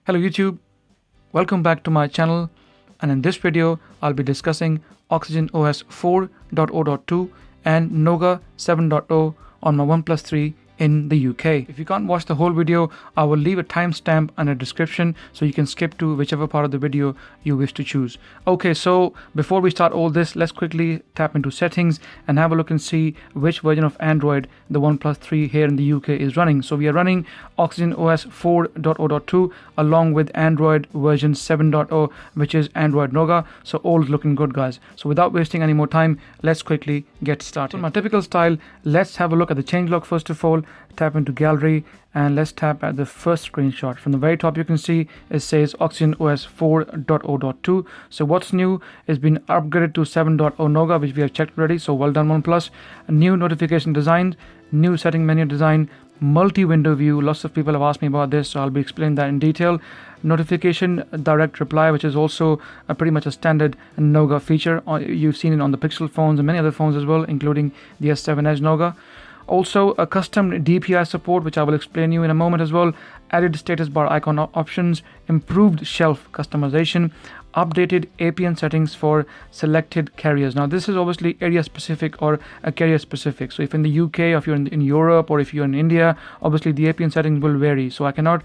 Hello YouTube, welcome back to my channel, and in this video I'll be discussing OxygenOS 4.0.2 and Nougat 7.0 on my OnePlus 3 in the UK. If you can't watch the whole video, I will leave a timestamp and a description so you can skip to whichever part of the video you wish to choose. Okay, so before we start all this, let's quickly tap into settings and have a look and see which version of Android the OnePlus 3 here in the UK is running. So we are running OxygenOS 4.0.2 along with Android version 7.0, which is Android Nougat. So all is looking good, guys. So without wasting any more time, let's quickly get started. In my typical style, let's have a look at the changelog first of all. Tap into gallery and let's tap at the first screenshot. From the very top you can see it says OxygenOS 4.0.2. so what's new is been upgraded to 7.0 Nougat, which we have checked already, so well done OnePlus. A new notification design, new setting menu design, multi-window view. Lots of people have asked me about this, so I'll be explaining that in detail. Notification direct reply, which is also pretty much a standard Nougat feature. You've seen it on the Pixel phones and many other phones as well, including the S7 Edge Nougat. Also a custom DPI support, which I will explain you in a moment as well. Added status bar icon options, improved shelf customization, updated APN settings for selected carriers. Now this is obviously area specific or a carrier specific. So if in the UK, or if you're in Europe, or if you're in India, obviously the APN settings will vary. So I cannot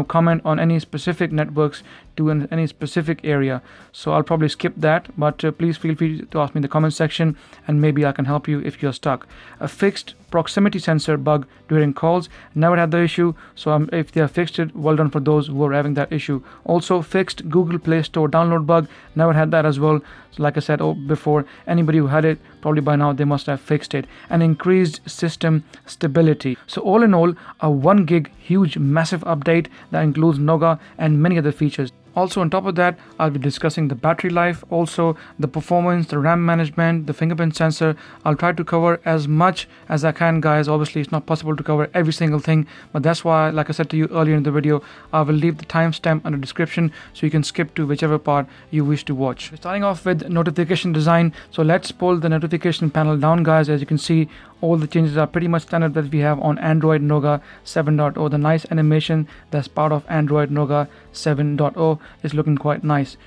comment on any specific networks to any specific area. So I'll probably skip that, but please feel free to ask me in the comment section and maybe I can help you if you're stuck. A fixed proximity sensor bug during calls, never had the issue, so if they have fixed it, well done for those who are having that issue. Also fixed Google Play Store download bug, never had that as well. So like I said before, anybody who had it, probably by now they must have fixed it. And increased system stability. So all in all, a 1 gig huge massive update that includes Nougat and many other features. Also on top of that, I'll be discussing the battery life, also the performance, the RAM management, the fingerprint sensor. I'll try to cover as much as I can, guys. Obviously it's not possible to cover every single thing, but that's why, like I said to you earlier in the video, I will leave the timestamp in the description so you can skip to whichever part you wish to watch. Starting off with notification design, so let's pull the notification panel down, guys. As you can see, all the changes are pretty much standard that we have on Android Nougat 7.0. The nice animation that's part of Android Nougat 7.0 is looking quite nice.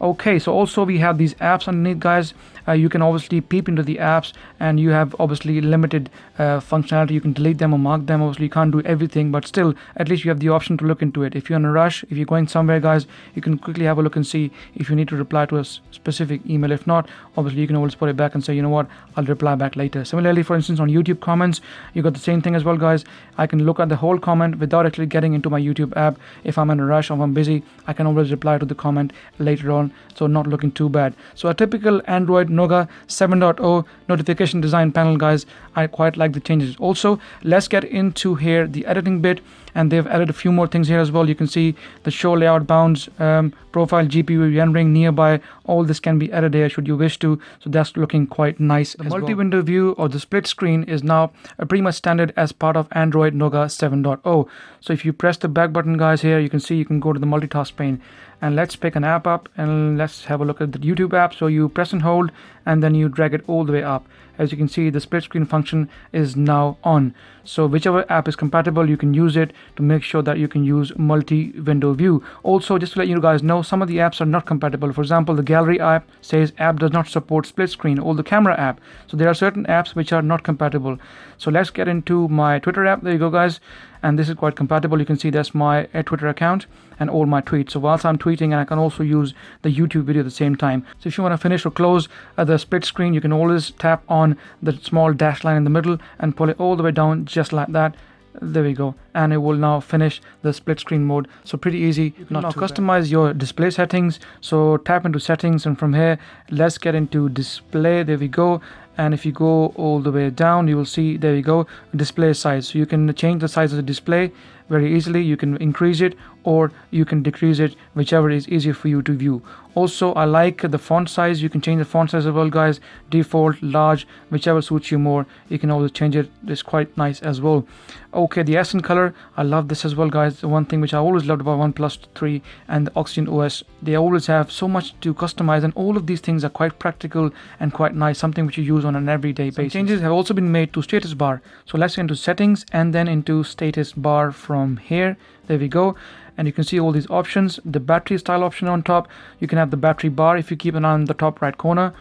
Okay, so also we have these apps underneath, guys. You can obviously peep into the apps and you have obviously limited functionality. You can delete them or mark them. Obviously you can't do everything, but still at least you have the option to look into it. If you're in a rush, if you're going somewhere, guys, you can quickly have a look and see if you need to reply to a specific email. If not, obviously you can always put it back and say, you know what, I'll reply back later. Similarly, for instance, on YouTube comments, you got the same thing as well, guys. I can look at the whole comment without actually getting into my YouTube app. If I'm in a rush or if I'm busy, I can always reply to the comment later on, so not looking too bad. So a typical Android Nougat 7.0 notification design panel, guys. I quite like the changes. Also, let's get into here the editing bit, and they've added a few more things here as well. You can see the show layout bounds, profile, GPU rendering, nearby. All this can be added here should you wish to, so that's looking quite nice. The multi-window view or the split screen is now pretty much standard as part of Android Nougat 7.0. So if you press the back button, guys, here you can see you can go to the multitask pane, and let's pick an app up and let's have a look at the YouTube app. So you press and hold and then you drag it all the way up. As you can see, the split screen function is now on. So whichever app is compatible, you can use it to make sure that you can use multi-window view. Also, just to let you guys know, some of the apps are not compatible. For example, the gallery app says app does not support split screen, or the camera app. So there are certain apps which are not compatible. So let's get into my Twitter app. There you go, guys. And this is quite compatible. You can see that's my Twitter account and all my tweets. So whilst I'm tweeting, I can also use the YouTube video at the same time. So if you want to finish or close the split screen, you can always tap on the small dash line in the middle and pull it all the way down just like that. There we go, and it will now finish the split screen mode. So pretty easy. You can now customize your display settings. So tap into settings, and from here let's get into display. There we go. And if you go all the way down, you will see, there you go, display size. So you can change the size of the display very easily. You can increase it or you can decrease it, whichever is easier for you to view. Also, I like the font size. You can change the font size as well, guys. Default, large, whichever suits you more. You can always change it. It's quite nice as well. Okay, the accent color, I love this as well, guys. The one thing which I always loved about OnePlus 3 and the OxygenOS, they always have so much to customize, and all of these things are quite practical and quite nice, something which you use on an everyday basis. Changes have also been made to status bar. So let's get into settings and then into status bar from from here. There we go. And you can see all these options. The battery style option on top. You can have the battery bar if you keep an eye on the top right corner.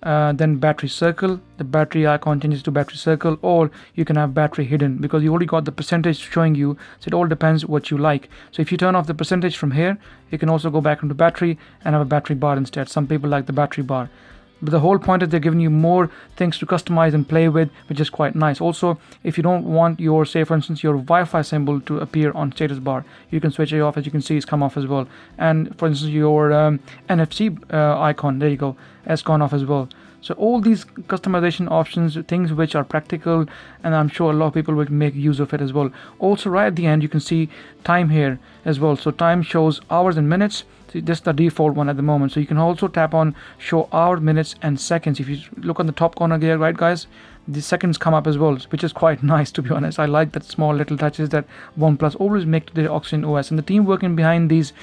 Then battery circle, the battery icon changes to battery circle, or you can have battery hidden because you already got the percentage showing you, so it all depends what you like. So if you turn off the percentage from here, you can also go back into battery and have a battery bar instead. Some people like the battery bar, but the whole point is they're giving you more things to customize and play with, which is quite nice. Also, if you don't want your, say for instance, your Wi-Fi symbol to appear on status bar, you can switch it off. As you can see, it's come off as well. And for instance, your NFC icon, there you go, has gone off as well. So all these customization options, things which are practical, and I'm sure a lot of people will make use of it as well. Also, right at the end, you can see time here as well. So time shows hours and minutes. So this is the default one at the moment. So you can also tap on show hours, minutes, and seconds. If you look on the top corner there, right, guys, the seconds come up as well, which is quite nice, to be honest. I like that small little touches that OnePlus always make to their OxygenOS, and the team working behind these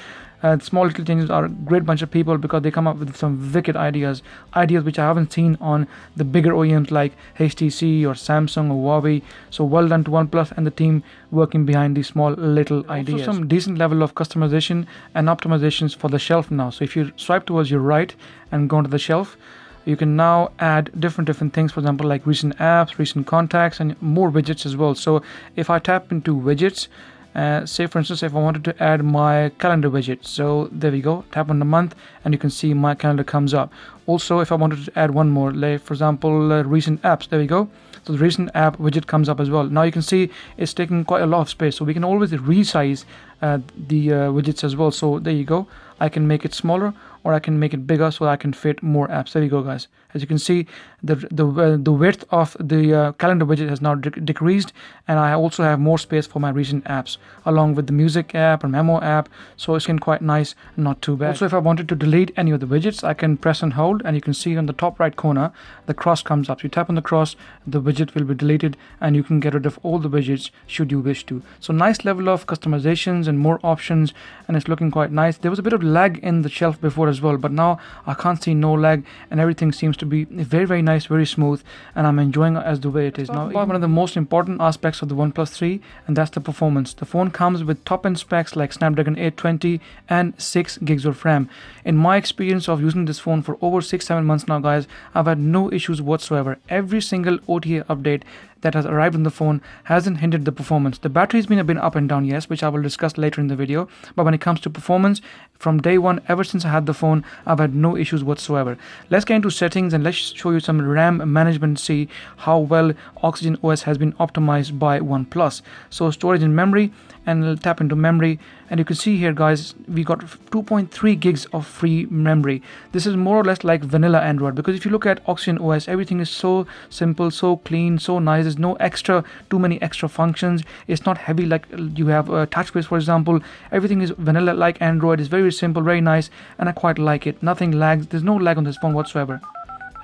small little changes are a great bunch of people because they come up with some wicked ideas which I haven't seen on the bigger OEMs like HTC or Samsung or Huawei. So well done to OnePlus and the team working behind these small little ideas. Also some decent level of customization and optimizations for the shelf now. So if you swipe towards your right and go to the shelf, you can now add different things, for example, like recent apps, recent contacts, and more widgets as well. So if I tap into widgets, say for instance, if I wanted to add my calendar widget, so there we go, tap on the month and you can see my calendar comes up. Also, if I wanted to add one more, like for example, recent apps, there we go, so the recent app widget comes up as well. Now you can see it's taking quite a lot of space, so we can always resize the widgets as well. So there you go, I can make it smaller or I can make it bigger so I can fit more apps. There you go, guys. As you can see, the width of the calendar widget has now decreased, and I also have more space for my recent apps along with the music app or memo app, so it's getting quite nice and not too bad. Also, if I wanted to delete any of the widgets, I can press and hold, and you can see on the top right corner the cross comes up. So you tap on the cross, the widget will be deleted, and you can get rid of all the widgets should you wish to. So nice level of customizations and more options, and it's looking quite nice. There was a bit of lag in the shelf before as well, but now I can't see no lag, and everything seems to be very nice, very smooth, and I'm enjoying it as the way it is now. One of the most important aspects of the OnePlus 3, and that's the performance. The phone comes with top-end specs like Snapdragon 820 and 6 gigs of RAM. In my experience of using this phone for over 6-7 months now, guys, I've had no issues whatsoever. Every single OTA update that has arrived on the phone hasn't hindered the performance. The battery has been a bit up and down, yes, which I will discuss later in the video, but when it comes to performance, from day one, ever since I had the phone, I've had no issues whatsoever. Let's get into settings and let's show you some RAM management, see how well OxygenOS has been optimized by OnePlus. So storage and memory, and we'll tap into memory, and you can see here, guys, we got 2.3 gigs of free memory. This is more or less like vanilla Android, because if you look at OxygenOS, everything is so simple, so clean, so nice. There's no too many extra functions. It's not heavy like you have TouchWiz, for example. Everything is vanilla like Android. It's very simple, very nice, and I quite like it. Nothing lags. There's no lag on this phone whatsoever.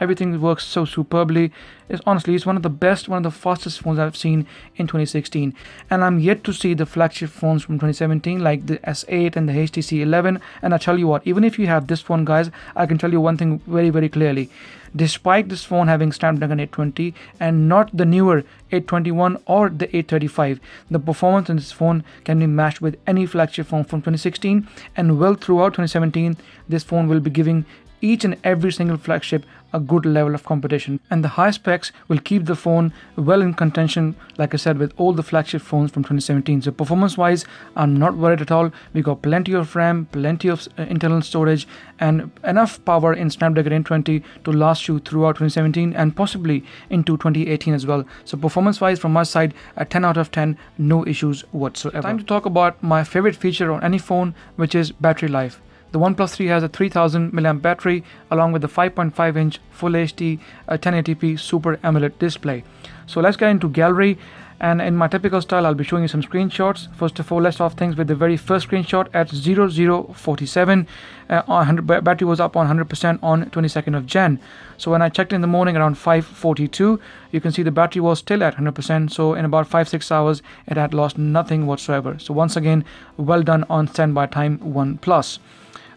Everything works so superbly. It's one of the best, one of the fastest phones I've seen in 2016. And I'm yet to see the flagship phones from 2017 like the S8 and the HTC 11. And I tell you what, even if you have this phone, guys, I can tell you one thing very clearly. Despite this phone having Snapdragon 820 and not the newer 821 or the 835, the performance in this phone can be matched with any flagship phone from 2016, and well throughout 2017, this phone will be giving each and every single flagship a good level of competition, and the high specs will keep the phone well in contention, like I said, with all the flagship phones from 2017. So performance wise, I'm not worried at all. We got plenty of RAM, plenty of internal storage, and enough power in Snapdragon 820 to last you throughout 2017 and possibly into 2018 as well. So performance wise, from my side, a 10 out of 10, no issues whatsoever. Time to talk about my favorite feature on any phone, which is battery life. The OnePlus 3 has a 3000 mAh battery along with the 5.5-inch Full HD 1080p Super AMOLED display. So let's get into gallery, and in my typical style, I'll be showing you some screenshots. First of all, let's start things with the very first screenshot at 0047. Battery was up on 100% on 22nd of Jan. So when I checked in the morning around 5:42, you can see the battery was still at 100%. So in about 5-6 hours, it had lost nothing whatsoever. So once again, well done on standby time, OnePlus.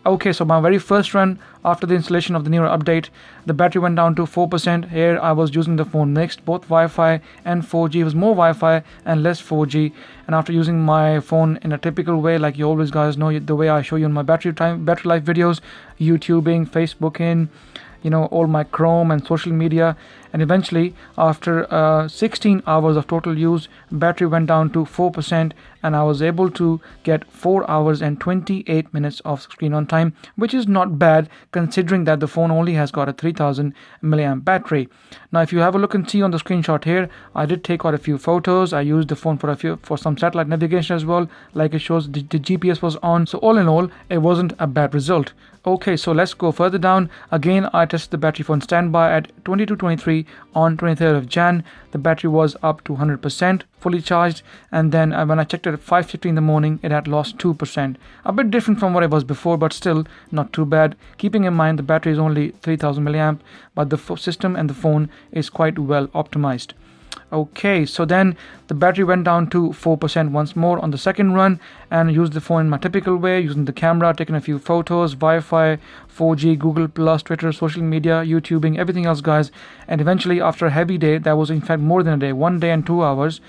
Okay, so my very first run after the installation of the newer update, the battery went down to 4%. Here I was using the phone mixed, both Wi-Fi and 4G. It was more Wi-Fi and less 4G. And after using my phone in a typical way, like you always guys know, the way I show you in my battery life videos, YouTubing, Facebooking, all my Chrome and social media, and eventually after 16 hours of total use, battery went down to 4%, and I was able to get 4 hours and 28 minutes of screen on time, which is not bad considering that the phone only has got a 3000 milliamp battery. Now if you have a look and see on the screenshot here, I did take quite a few photos. I used the phone for some satellite navigation as well, like it shows the GPS was on. So all in all, it wasn't a bad result. Okay, so let's go further down. Again, I tested the battery on standby at 22:23 on 23rd of Jan. The battery was up to 100%, fully charged, and then when I checked it at 5:50 in the morning, it had lost 2%. A bit different from what it was before, but still not too bad. Keeping in mind the battery is only 3000 milliamp, but the system and the phone is quite well optimized. Okay, so then the battery went down to 4% once more on the second run, and used the phone in my typical way, using the camera, taking a few photos, Wi-Fi, 4G, Google Plus, Twitter, social media, YouTubing, everything else guys. And eventually after a heavy day, that was in fact more than a day, 1 day and 2 hours,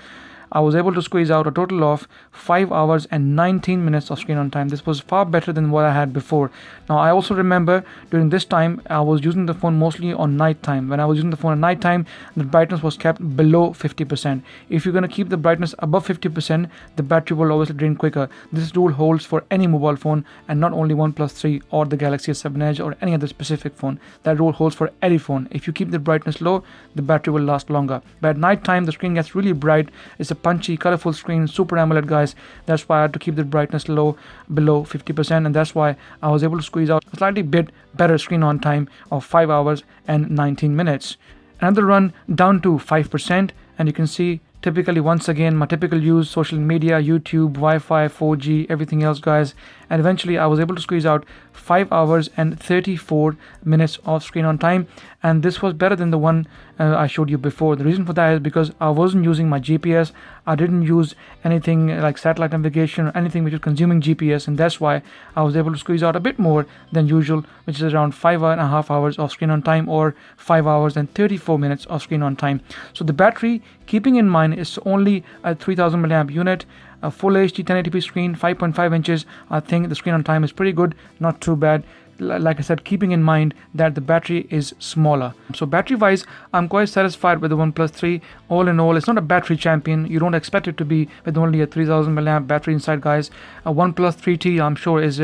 I was able to squeeze out a total of 5 hours and 19 minutes of screen on time. This was far better than what I had before. Now I also remember during this time I was using the phone mostly on night time. When I was using the phone at night time, the brightness was kept below 50%. If you're going to keep the brightness above 50%, the battery will obviously drain quicker. This rule holds for any mobile phone, and not only OnePlus 3 or the Galaxy S7 Edge or any other specific phone. That rule holds for any phone. If you keep the brightness low, the battery will last longer. But at night time, the screen gets really bright. It's a punchy, colorful screen, super AMOLED guys. That's why I had to keep the brightness low, below 50%, and that's why I was able to squeeze out a slightly bit better screen on time of 5 hours and 19 minutes. Another run down to 5%, and you can see typically once again my typical use, social media, YouTube, Wi-Fi, 4G, everything else guys. And eventually I was able to squeeze out 5 hours and 34 minutes of screen on time, and this was better than the one I showed you before. The reason for that is because I wasn't using my GPS. I didn't use anything like satellite navigation or anything which is consuming GPS, and that's why I was able to squeeze out a bit more than usual, which is around 5.5 hours of screen on time, or 5 hours and 34 minutes of screen on time. So the battery, keeping in mind, is only a 3000 milliamp unit, a full HD 1080p screen, 5.5 inches. I think the screen on time is pretty good, not too bad. Like I said, keeping in mind that the battery is smaller. So battery wise, I'm quite satisfied with the OnePlus 3. All in all, it's not a battery champion. You don't expect it to be with only a 3000 milliamp battery inside guys. A OnePlus 3T I'm sure is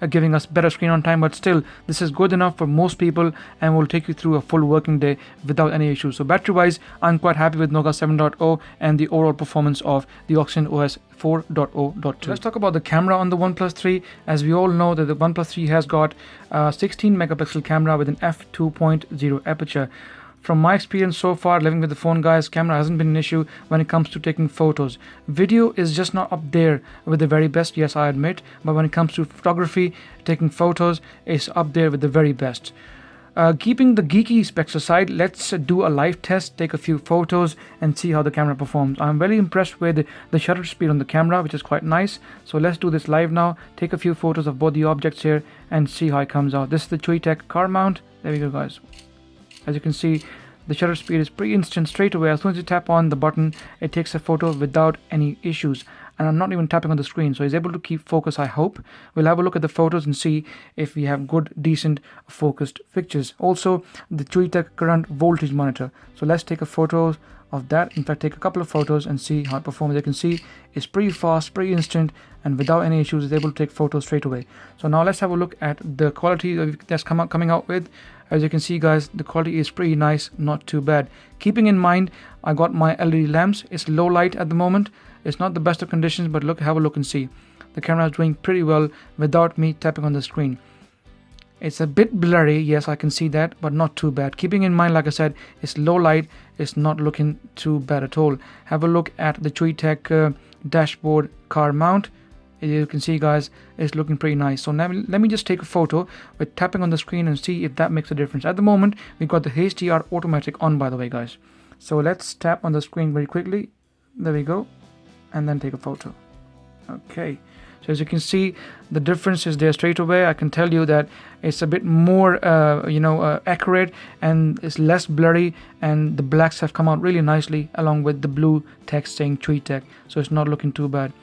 giving us better screen on time, but still this is good enough for most people and will take you through a full working day without any issues. So battery wise, I'm quite happy with Nougat 7.0 and the overall performance of the OxygenOS 4.0.2. Let's talk about the camera on the OnePlus 3. As we all know that the OnePlus 3 has got a 16 megapixel camera with an f2.0 aperture. From my experience so far living with the phone guys, camera hasn't been an issue when it comes to taking photos. Video is just not up there with the very best, yes I admit, but when it comes to photography, taking photos, it's up there with the very best. Keeping the geeky specs aside, let's do a live test, take a few photos and see how the camera performs. I'm very impressed with the shutter speed on the camera, which is quite nice. So let's do this live now, take a few photos of both the objects here and see how it comes out. This is the cjunaid car mount. There we go guys. As you can see, the shutter speed is pretty instant straight away. As soon as you tap on the button, it takes a photo without any issues. And I'm not even tapping on the screen, so it's able to keep focus, I hope. We'll have a look at the photos and see if we have good, decent, focused pictures. Also, the cjunaid current voltage monitor. So let's take a photo of that. In fact, take a couple of photos and see how it performs. As you can see, it's pretty fast, pretty instant, and without any issues, it's able to take photos straight away. So now let's have a look at the quality that's coming out with. As you can see guys, the quality is pretty nice, not too bad. Keeping in mind, I got my LED lamps. It's low light at the moment. It's not the best of conditions, but look, have a look and see. The camera is doing pretty well without me tapping on the screen. It's a bit blurry, yes, I can see that, but not too bad. Keeping in mind, like I said, it's low light. It's not looking too bad at all. Have a look at the cjunaid dashboard car mount. You can see guys, it's looking pretty nice. So now let me just take a photo with tapping on the screen and see if that makes a difference. At the moment, we've got the HDR automatic on, by the way guys. So let's tap on the screen very quickly. There we go. And then take a photo. Okay, So as you can see, the difference is there straight away. I can tell you that it's a bit more accurate, and it's less blurry, and the blacks have come out really nicely along with the blue text saying Chui Tech, so it's not looking too bad.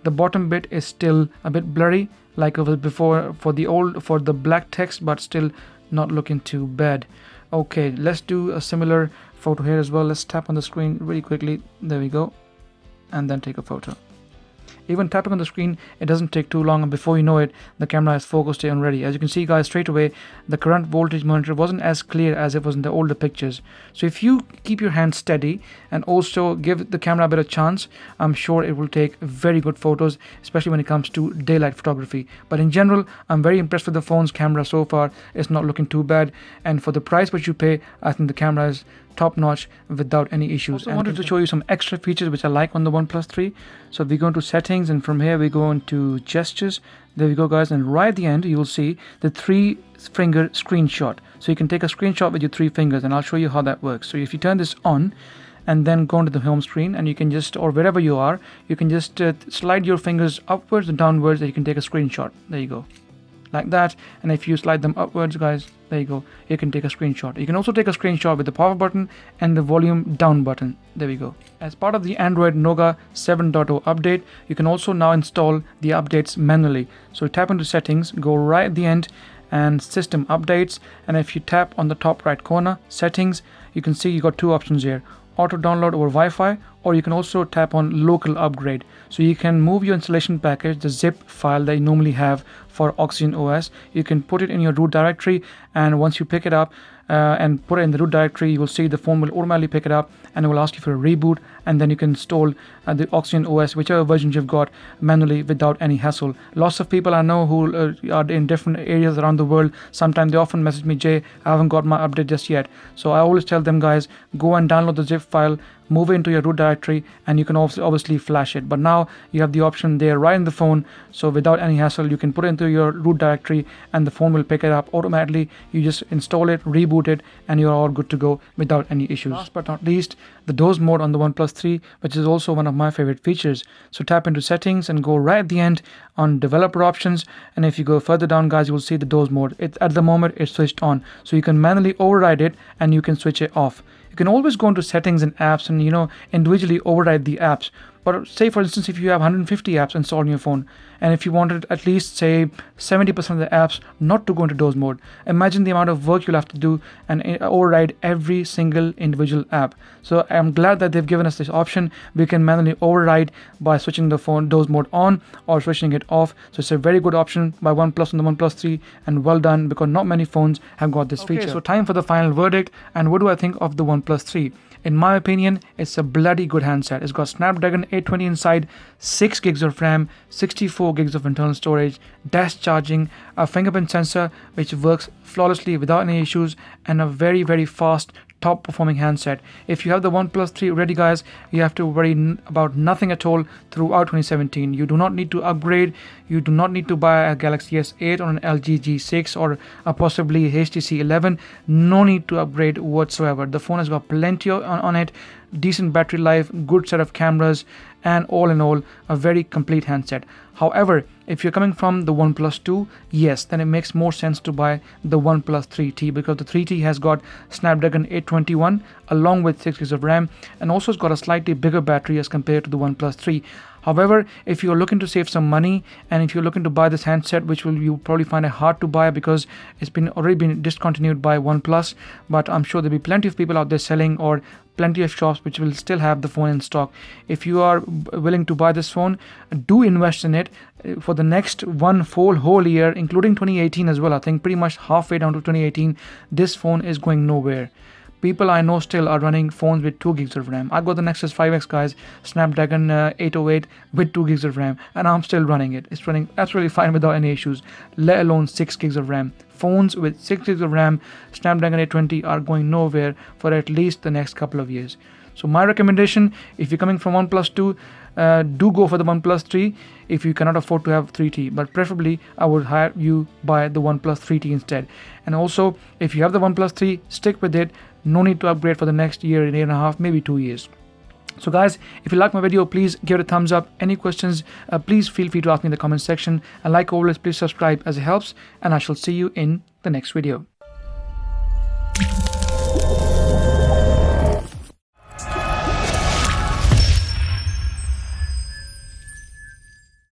The bottom bit is still a bit blurry like it was before for the black text, but still not looking too bad. Okay, let's do a similar photo here as well. Let's tap on the screen really quickly. There we go, and then take a photo. Even tapping on the screen, it doesn't take too long, and before you know it, the camera is focused in already. As you can see guys, straight away the current voltage monitor wasn't as clear as it was in the older pictures. So if you keep your hand steady and also give the camera a bit of chance, I'm sure it will take very good photos, especially when it comes to daylight photography. But in general, I'm very impressed with the phone's camera so far. It's not looking too bad, and for the price which you pay, I think the camera is top notch without any issues. Also, I wanted to show you some extra features which I like on the OnePlus 3. So we go into settings, and from here we go into gestures. There we go guys, and right at the end you will see the 3-finger screenshot. So you can take a screenshot with your 3 fingers, and I'll show you how that works. So if you turn this on and then go into the home screen, and you can just, or wherever you are, you can just slide your fingers upwards and downwards, and you can take a screenshot. There you go, like that. And if you slide them upwards guys, there you go, you can take a screenshot. You can also take a screenshot with the power button and the volume down button. There we go. As part of the Android Nougat 7.0 update, you can also now install the updates manually. So tap into settings, go right at the end, and system updates, and if you tap on the top right corner, settings, you can see you got 2 options here: auto download over Wi-Fi, or you can also tap on local upgrade. So you can move your installation package, the zip file that you normally have for OxygenOS, you can put it in your root directory, and once you pick it up and put it in the root directory, you will see the phone will automatically pick it up, and it will ask you for a reboot, and then you can install the OxygenOS, whichever version you've got, manually without any hassle. Lots of people I know who are in different areas around the world, sometimes they often message me, Jay, I haven't got my update just yet. So I always tell them, guys, go and download the zip file, move it into your root directory, and you can obviously flash it. But now you have the option there right in the phone, so without any hassle you can put it into your root directory and the phone will pick it up automatically. You just install it, reboot it, and you're all good to go without any issues. Last but not least, the Doze mode on the OnePlus 3, which is also one of my favorite features. So tap into settings and go right at the end on developer options, and if you go further down guys, you will see the Doze mode. At the moment it's switched on, so you can manually override it and you can switch it off. You can always go into settings and apps and individually override the apps. But say for instance, if you have 150 apps installed on your phone, and if you wanted at least say 70% of the apps not to go into Doze mode, imagine the amount of work you'll have to do and override every single individual app. So I'm glad that they've given us this option. We can manually override by switching the phone Doze mode on or switching it off. So it's a very good option by OnePlus on the OnePlus 3, and well done, because not many phones have got this feature. So time for the final verdict, and what do I think of the OnePlus 3? In my opinion, it's a bloody good handset. It's got Snapdragon 820 inside, 6 gigs of RAM, 64 gigs of internal storage, dash charging, a fingerprint sensor which works flawlessly without any issues, and a very, very fast top performing handset. If you have the OnePlus 3 ready guys, you have to worry about nothing at all throughout 2017. You do not need to upgrade. You do not need to buy a Galaxy S8 or an LG G6 or a possibly HTC 11. No need to upgrade whatsoever. The phone has got plenty on it, decent battery life, good set of cameras, and all in all a very complete handset. However, if you're coming from the OnePlus 2, yes, then it makes more sense to buy the OnePlus 3T, because the 3T has got Snapdragon 821 along with 6 gigs of RAM, and also it's got a slightly bigger battery as compared to the OnePlus 3. However, if you're looking to save some money, and if you're looking to buy this handset, which you probably find it hard to buy because it's already been discontinued by OnePlus, but I'm sure there'll be plenty of people out there selling, or plenty of shops which will still have the phone in stock. If you are willing to buy this phone, do invest in it for the next one whole year, including 2018 as well. I think pretty much halfway down to 2018, this phone is going nowhere. People I know still are running phones with 2 gigs of RAM. I got the Nexus 5X guys, Snapdragon 808 with 2 gigs of RAM, and I'm still running it. It's running absolutely fine without any issues, let alone 6 gigs of RAM. Phones with 6 gigs of RAM, Snapdragon 820 are going nowhere for at least the next couple of years. So my recommendation, if you're coming from OnePlus 2, do go for the OnePlus 3 if you cannot afford to have 3T, but preferably I would hire you buy the OnePlus 3T instead. And also, if you have the OnePlus 3, stick with it. No need to upgrade for the next year and a half, maybe 2 years. So guys, if you like my video, please give it a thumbs up. Any questions, please feel free to ask me in the comment section. And like always, please subscribe as it helps. And I shall see you in the next video.